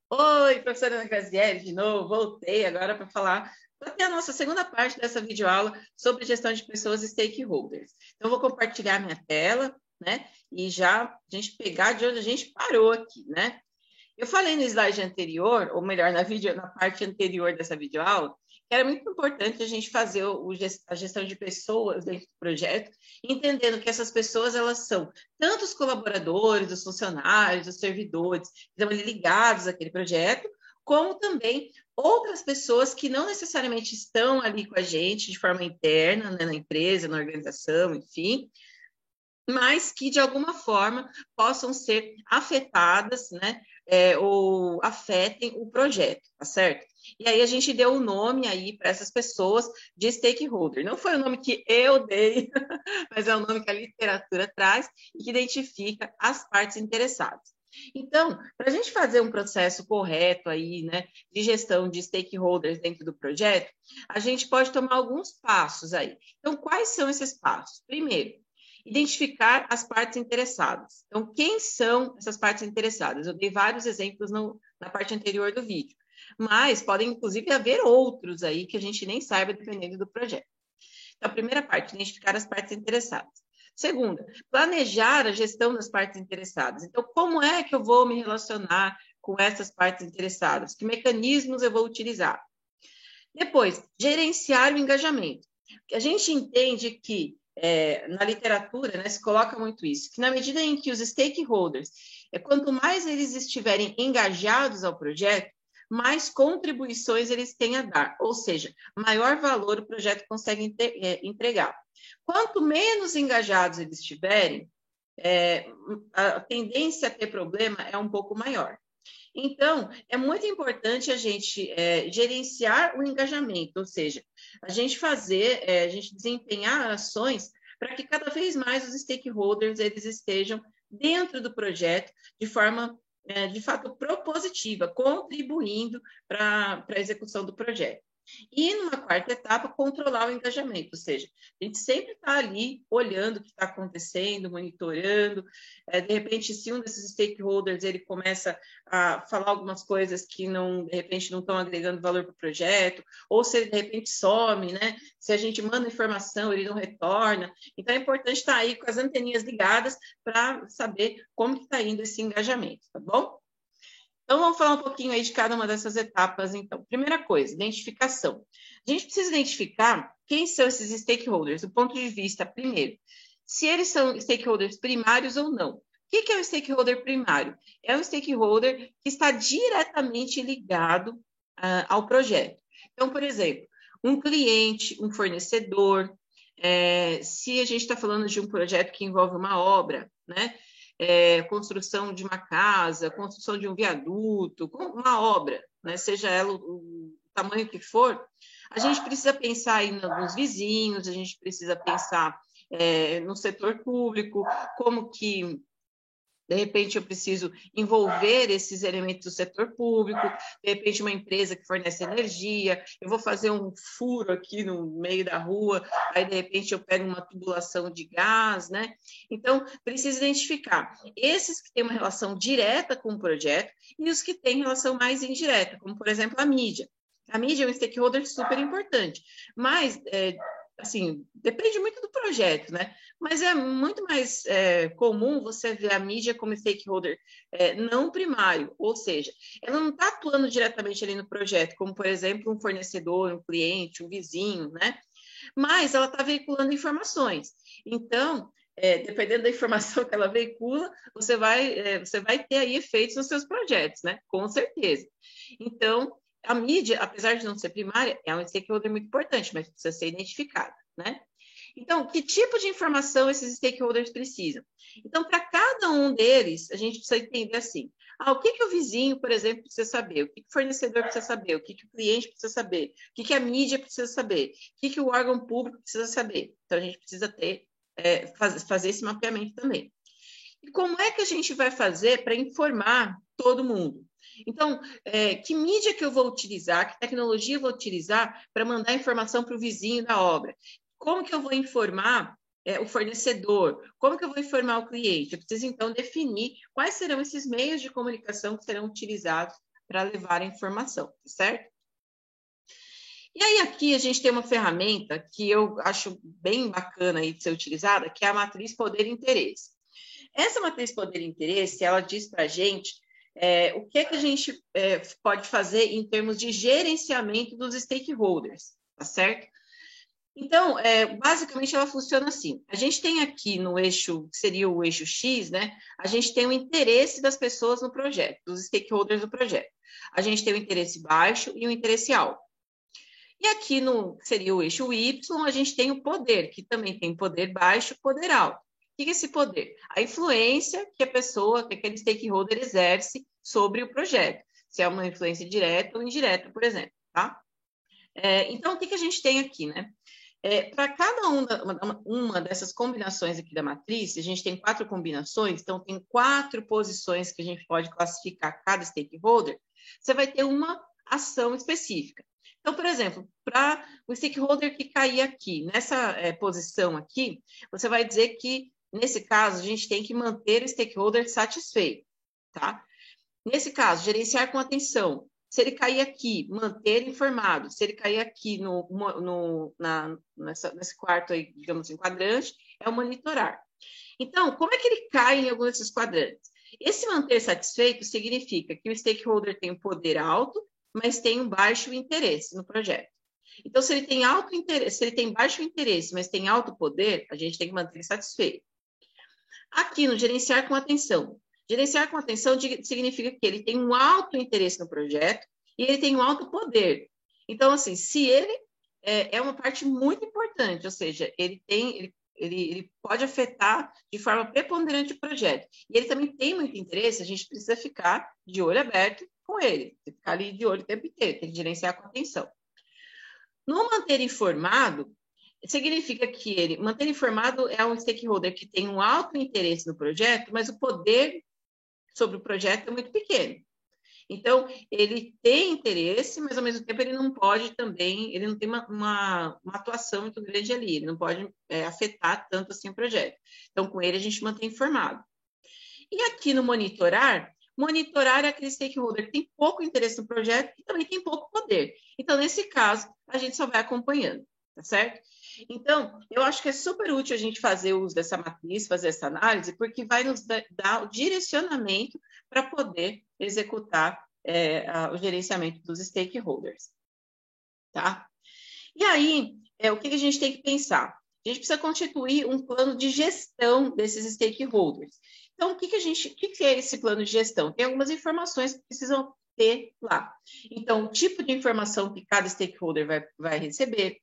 Oi, professora Ana Graziele, de novo, voltei agora para ter a nossa segunda parte dessa videoaula sobre gestão de pessoas e stakeholders. Então, eu vou compartilhar minha tela, né? E já a gente pegar de onde a gente parou aqui, né? Eu falei no slide anterior, ou melhor, na parte anterior dessa videoaula, que era muito importante a gente fazer a gestão de pessoas dentro do projeto, entendendo que essas pessoas, elas são tanto os colaboradores, os funcionários, os servidores, que estão ali ligados àquele projeto, como também outras pessoas que não necessariamente estão ali com a gente de forma interna, né, na empresa, na organização, enfim, mas que de alguma forma possam ser afetadas, né, ou afetem o projeto, tá certo? E aí a gente deu o nome aí para essas pessoas de stakeholder. Não foi o nome que eu dei, mas é o nome que a literatura traz e que identifica as partes interessadas. Então, para a gente fazer um processo correto aí, né, de gestão de stakeholders dentro do projeto, a gente pode tomar alguns passos aí. Então, quais são esses passos? Primeiro, identificar as partes interessadas. Então, quem são essas partes interessadas? Eu dei vários exemplos na parte anterior do vídeo, mas podem, inclusive, haver outros aí que a gente nem saiba, dependendo do projeto. Então, a primeira parte, identificar as partes interessadas. Segunda, planejar a gestão das partes interessadas. Então, como é que eu vou me relacionar com essas partes interessadas? Que mecanismos eu vou utilizar? Depois, gerenciar o engajamento. A gente entende que na literatura, né, se coloca muito isso, que na medida em que os stakeholders, quanto mais eles estiverem engajados ao projeto, mais contribuições eles têm a dar, ou seja, maior valor o projeto consegue entregar. Quanto menos engajados eles estiverem, a tendência a ter problema é um pouco maior. Então, é muito importante a gente gerenciar o engajamento, ou seja, a gente desempenhar ações para que cada vez mais os stakeholders eles estejam dentro do projeto de forma, de fato, propositiva, contribuindo para a execução do projeto. E numa quarta etapa, controlar o engajamento, ou seja, a gente sempre está ali olhando o que está acontecendo, monitorando. De repente, se um desses stakeholders ele começa a falar algumas coisas que não, de repente, não estão agregando valor para o projeto, ou se ele de repente some, né? Se a gente manda informação, ele não retorna. Então, é importante estar aí com as anteninhas ligadas para saber como está indo esse engajamento, tá bom? Então, vamos falar um pouquinho aí de cada uma dessas etapas, então. Primeira coisa, identificação. A gente precisa identificar quem são esses stakeholders, do ponto de vista, primeiro, se eles são stakeholders primários ou não. O que é um stakeholder primário? É um stakeholder que está diretamente ligado ao projeto. Então, por exemplo, um cliente, um fornecedor, se a gente está falando de um projeto que envolve uma obra, né? Construção de uma casa, construção de um viaduto, uma obra, né? Seja ela o tamanho que for, a gente precisa pensar aí nos vizinhos, a gente precisa pensar no setor público, como que de repente, eu preciso envolver esses elementos do setor público, de repente, uma empresa que fornece energia, eu vou fazer um furo aqui no meio da rua, aí, de repente, eu pego uma tubulação de gás, né? Então, precisa identificar esses que têm uma relação direta com o projeto e os que têm relação mais indireta, como, por exemplo, a mídia. A mídia é um stakeholder super importante, mas assim, depende muito do projeto, né? Mas é muito mais comum você ver a mídia como stakeholder não primário, ou seja, ela não está atuando diretamente ali no projeto, como, por exemplo, um fornecedor, um cliente, um vizinho, né? Mas ela está veiculando informações. Então, dependendo da informação que ela veicula, você vai ter aí efeitos nos seus projetos, né? Com certeza. Então, a mídia, apesar de não ser primária, é um stakeholder muito importante, mas precisa ser identificada, né? Então, que tipo de informação esses stakeholders precisam? Então, para cada um deles, a gente precisa entender assim, o que o vizinho, por exemplo, precisa saber, o que o fornecedor precisa saber, o que o cliente precisa saber, o que a mídia precisa saber, o que o órgão público precisa saber. Então, a gente precisa fazer esse mapeamento também. E como é que a gente vai fazer para informar todo mundo? Então, que mídia que eu vou utilizar, que tecnologia eu vou utilizar para mandar informação para o vizinho da obra? Como que eu vou informar o fornecedor? Como que eu vou informar o cliente? Eu preciso, então, definir quais serão esses meios de comunicação que serão utilizados para levar a informação, certo? E aí aqui a gente tem uma ferramenta que eu acho bem bacana aí de ser utilizada, que é a matriz poder e interesse. Essa matriz poder e interesse, ela diz para a gente o que a gente pode fazer em termos de gerenciamento dos stakeholders, tá certo? Então, basicamente, ela funciona assim. A gente tem aqui no eixo, que seria o eixo X, né? A gente tem o interesse das pessoas no projeto, dos stakeholders do projeto. A gente tem o interesse baixo e o interesse alto. E aqui no, que seria o eixo Y, a gente tem o poder, que também tem poder baixo e poder alto. O que é esse poder? A influência que a pessoa, que aquele stakeholder exerce sobre o projeto. Se é uma influência direta ou indireta, por exemplo, tá? Então, o que a gente tem aqui, né? Para cada uma dessas combinações aqui da matriz, a gente tem 4 combinações, então tem 4 posições que a gente pode classificar cada stakeholder, você vai ter uma ação específica. Então, por exemplo, para o stakeholder que cair aqui, nessa posição aqui, você vai dizer que, nesse caso, a gente tem que manter o stakeholder satisfeito, tá? Nesse caso, gerenciar com atenção. Se ele cair aqui, manter informado. Se ele cair aqui nesse quarto aí, digamos assim, quadrante, é o monitorar. Então, como é que ele cai em algum desses quadrantes? Esse manter satisfeito significa que o stakeholder tem um poder alto, mas tem um baixo interesse no projeto. Então, se ele tem alto interesse, se ele tem baixo interesse, mas tem alto poder, a gente tem que manter ele satisfeito. Aqui no gerenciar com atenção. Gerenciar com atenção significa que ele tem um alto interesse no projeto e ele tem um alto poder. Então, assim, se ele é uma parte muito importante, ou seja, ele pode afetar de forma preponderante o projeto. E ele também tem muito interesse, a gente precisa ficar de olho aberto com ele, ficar ali de olho o tempo inteiro, tem que gerenciar com atenção. No manter informado, significa que manter informado é um stakeholder que tem um alto interesse no projeto, mas o poder sobre o projeto é muito pequeno. Então, ele tem interesse, mas ao mesmo tempo ele não pode também, ele não tem uma atuação muito grande ali, ele não pode afetar tanto assim o projeto. Então, com ele a gente mantém informado. E aqui no monitorar é aquele stakeholder que tem pouco interesse no projeto e também tem pouco poder. Então, nesse caso, a gente só vai acompanhando, tá certo? Então, eu acho que é super útil a gente fazer uso dessa matriz, fazer essa análise, porque vai nos dar o direcionamento para poder executar o gerenciamento dos stakeholders, tá? E aí, o que a gente tem que pensar? A gente precisa constituir um plano de gestão desses stakeholders. Então, o que é esse plano de gestão? Tem algumas informações que precisam ter lá. Então, o tipo de informação que cada stakeholder vai receber,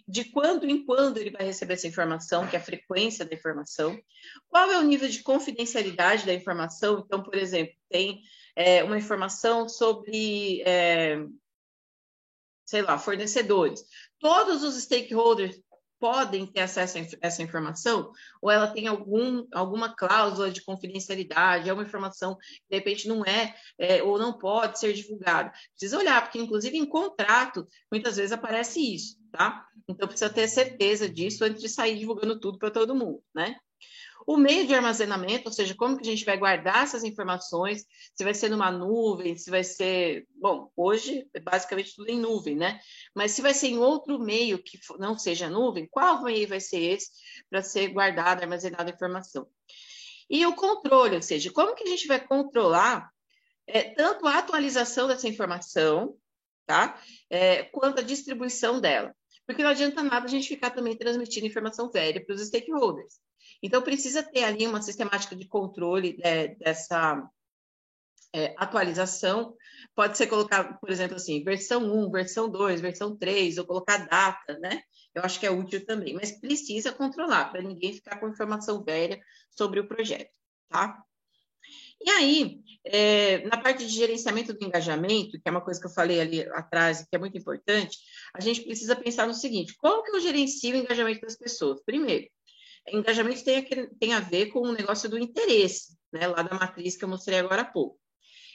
de quando em quando ele vai receber essa informação, que é a frequência da informação, qual é o nível de confidencialidade da informação. Então, por exemplo, tem uma informação sobre, sei lá, fornecedores. Todos os stakeholders podem ter acesso a essa informação, ou ela tem alguma cláusula de confidencialidade, é uma informação que, de repente, não ou não pode ser divulgada. Precisa olhar, porque, inclusive, em contrato, muitas vezes aparece isso, tá? Então, precisa ter certeza disso antes de sair divulgando tudo para todo mundo, né? O meio de armazenamento, ou seja, como que a gente vai guardar essas informações, se vai ser numa nuvem, se vai ser... Bom, hoje é basicamente tudo em nuvem, né? Mas se vai ser em outro meio que não seja nuvem, qual meio vai ser esse para ser guardada, armazenada a informação? E o controle, ou seja, como que a gente vai controlar tanto a atualização dessa informação, tá? Quanto a distribuição dela. Porque não adianta nada a gente ficar também transmitindo informação velha para os stakeholders. Então, precisa ter ali uma sistemática de controle dessa atualização. Pode ser colocar, por exemplo, assim, versão 1, versão 2, versão 3, ou colocar data, né? Eu acho que é útil também, mas precisa controlar, para ninguém ficar com informação velha sobre o projeto, tá? E aí, na parte de gerenciamento do engajamento, que é uma coisa que eu falei ali atrás, que é muito importante, a gente precisa pensar no seguinte: como que eu gerencio o engajamento das pessoas? Primeiro, engajamento tem a ver com o negócio do interesse, né, lá da matriz que eu mostrei agora há pouco.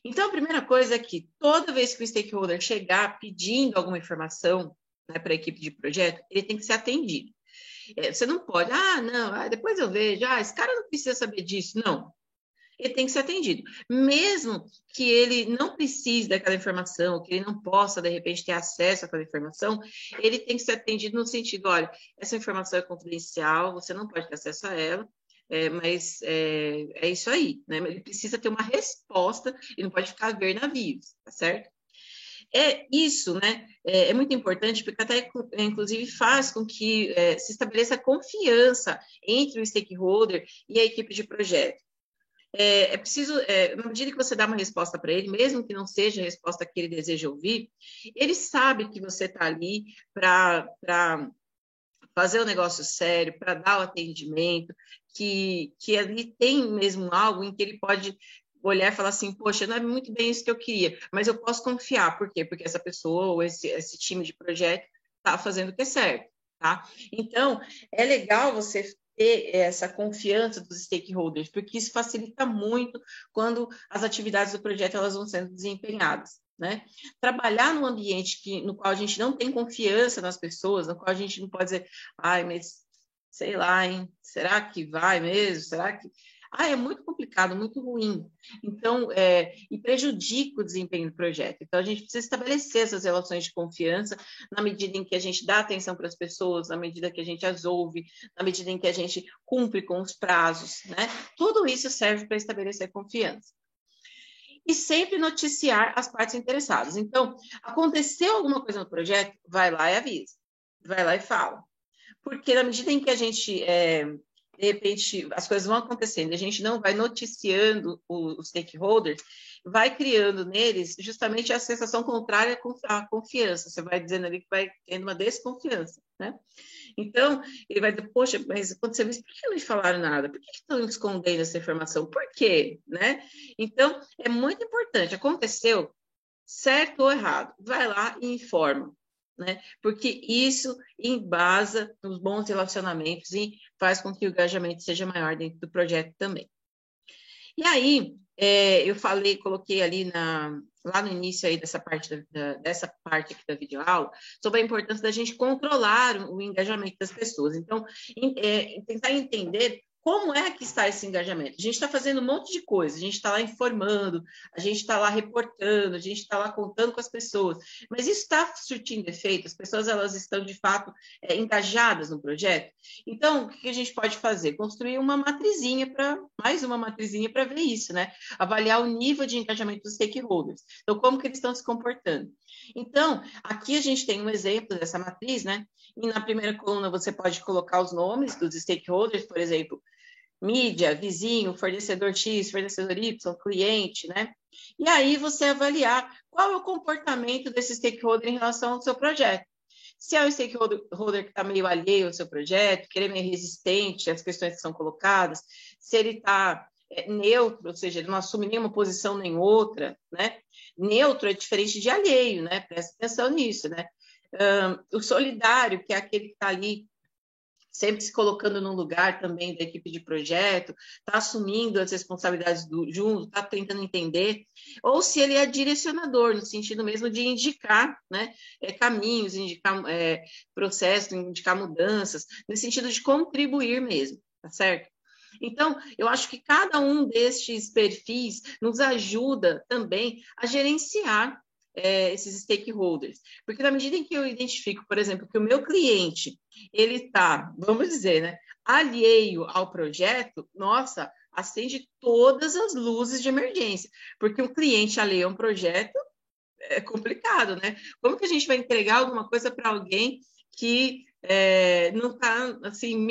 Então, a primeira coisa é que toda vez que o stakeholder chegar pedindo alguma informação, né, para a equipe de projeto, ele tem que ser atendido. Você não pode, não, depois eu vejo, esse cara não precisa saber disso. Não. ele tem que ser atendido. Mesmo que ele não precise daquela informação, que ele não possa, de repente, ter acesso àquela informação, ele tem que ser atendido no sentido, olha, essa informação é confidencial, você não pode ter acesso a ela, mas é isso aí, né? Ele precisa ter uma resposta e não pode ficar a ver navios, tá certo? Isso, né? É muito importante, porque até, inclusive, faz com que se estabeleça confiança entre o stakeholder e a equipe de projeto. É preciso, na medida que você dá uma resposta para ele, mesmo que não seja a resposta que ele deseja ouvir, ele sabe que você está ali para fazer o negócio sério, para dar o atendimento, que ali tem mesmo algo em que ele pode olhar e falar assim, poxa, não é muito bem isso que eu queria, mas eu posso confiar. Por quê? Porque essa pessoa ou esse time de projeto está fazendo o que é certo, tá? Então, é legal você ter essa confiança dos stakeholders, porque isso facilita muito quando as atividades do projeto elas vão sendo desempenhadas. Né? Trabalhar num ambiente no qual a gente não tem confiança nas pessoas, no qual a gente não pode dizer, ai, mas sei lá, hein? Será que vai mesmo? Será que. É muito complicado, muito ruim. Então, e prejudica o desempenho do projeto. Então, a gente precisa estabelecer essas relações de confiança na medida em que a gente dá atenção para as pessoas, na medida que a gente as ouve, na medida em que a gente cumpre com os prazos, né? Tudo isso serve para estabelecer confiança. E sempre noticiar as partes interessadas. Então, aconteceu alguma coisa no projeto, vai lá e avisa, vai lá e fala. Porque na medida em que a gente, de repente, as coisas vão acontecendo, a gente não vai noticiando os stakeholders, vai criando neles justamente a sensação contrária à confiança. Você vai dizendo ali que vai tendo uma desconfiança, né? Então, ele vai dizer, poxa, mas quando você vê, por que não me falaram nada? Por que estão escondendo essa informação? Por quê? Né? Então, é muito importante. Aconteceu, certo ou errado, vai lá e informa. Né? Porque isso embasa nos bons relacionamentos e faz com que o engajamento seja maior dentro do projeto também. E aí, eu coloquei ali lá no início aí dessa parte aqui da videoaula, sobre a importância da gente controlar o engajamento das pessoas. Então, tentar entender como é que está esse engajamento. A gente está fazendo um monte de coisa, a gente está lá informando, a gente está lá reportando, a gente está lá contando com as pessoas, mas isso está surtindo efeito? As pessoas elas estão, de fato, engajadas no projeto? Então, o que a gente pode fazer? Construir mais uma matrizinha para ver isso, né? Avaliar o nível de engajamento dos stakeholders. Então, como que eles estão se comportando? Então, aqui a gente tem um exemplo dessa matriz, né? E na primeira coluna você pode colocar os nomes dos stakeholders, por exemplo, mídia, vizinho, fornecedor X, fornecedor Y, cliente, né? E aí você avaliar qual é o comportamento desse stakeholder em relação ao seu projeto. Se é um stakeholder que está meio alheio ao seu projeto, que ele é meio resistente às questões que são colocadas, se ele está neutro, ou seja, ele não assume nenhuma posição nem outra, né? Neutro é diferente de alheio, né? Presta atenção nisso, né? O solidário, que é aquele que está ali sempre se colocando no lugar também da equipe de projeto, está assumindo as responsabilidades junto, está tentando entender, ou se ele é direcionador, no sentido mesmo de indicar, né, caminhos, indicar processos, indicar mudanças, no sentido de contribuir mesmo, tá certo? Então, eu acho que cada um destes perfis nos ajuda também a gerenciar esses stakeholders. Porque na medida em que eu identifico, por exemplo, que o meu cliente, ele está, vamos dizer, né, alheio ao projeto, nossa, acende todas as luzes de emergência. Porque um cliente alheio a um projeto é complicado, né? Como que a gente vai entregar alguma coisa para alguém que não está assim,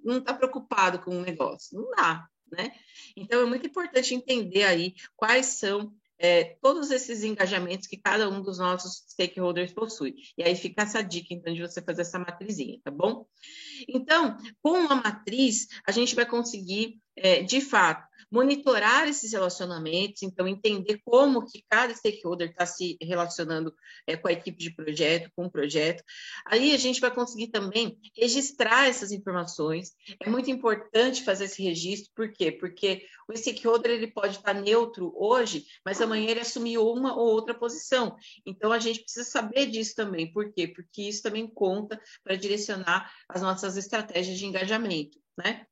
não tá preocupado com o negócio? Não dá, né? Então, é muito importante entender aí quais são todos esses engajamentos que cada um dos nossos stakeholders possui. E aí fica essa dica, então, de você fazer essa matrizinha, tá bom? Então, com uma matriz, a gente vai conseguir, de fato, monitorar esses relacionamentos, então, entender como que cada stakeholder está se relacionando com a equipe de projeto, com o projeto. Aí a gente vai conseguir também registrar essas informações. É muito importante fazer esse registro, por quê? Porque o stakeholder ele pode estar neutro hoje, mas amanhã ele assumiu uma ou outra posição. Então, a gente precisa saber disso também. Por quê? Porque isso também conta para direcionar as nossas estratégias de engajamento, né?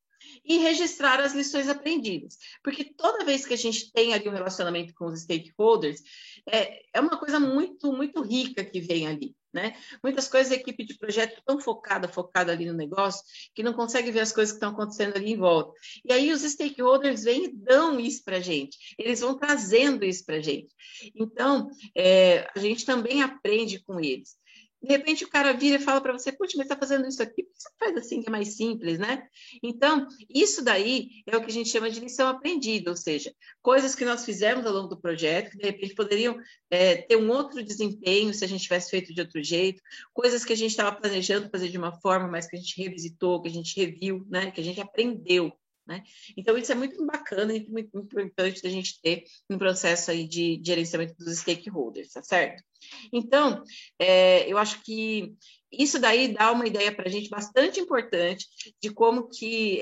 e registrar as lições aprendidas. Porque toda vez que a gente tem ali um relacionamento com os stakeholders, é uma coisa muito, muito rica que vem ali, né? Muitas coisas a equipe de projeto tão focada ali no negócio, que não consegue ver as coisas que estão acontecendo ali em volta. E aí os stakeholders vêm e dão isso para a gente, eles vão trazendo isso para a gente. Então, a gente também aprende com eles. De repente o cara vira e fala para você, putz, mas está fazendo isso aqui, por que você faz assim que é mais simples, né? Então, isso daí é o que a gente chama de lição aprendida, ou seja, coisas que nós fizemos ao longo do projeto, que de repente poderiam ter um outro desempenho se a gente tivesse feito de outro jeito, coisas que a gente estava planejando fazer de uma forma, mas que a gente revisitou, que a gente reviu, né? Que a gente aprendeu. Né? Então, isso é muito bacana e muito importante da gente ter um processo aí de gerenciamento dos stakeholders, tá certo? Então, eu acho que isso daí dá uma ideia para a gente bastante importante de como que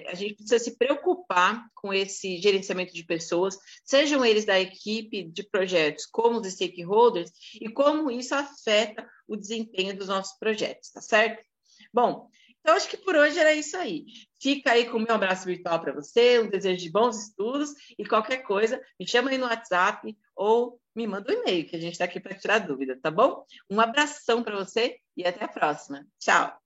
a gente precisa se preocupar com esse gerenciamento de pessoas, sejam eles da equipe de projetos como os stakeholders, e como isso afeta o desempenho dos nossos projetos, tá certo? Bom, então acho que por hoje era isso aí. Fica aí com o meu abraço virtual para você, um desejo de bons estudos e qualquer coisa, me chama aí no WhatsApp ou me manda um e-mail, que a gente está aqui para tirar dúvida, tá bom? Um abração para você e até a próxima. Tchau!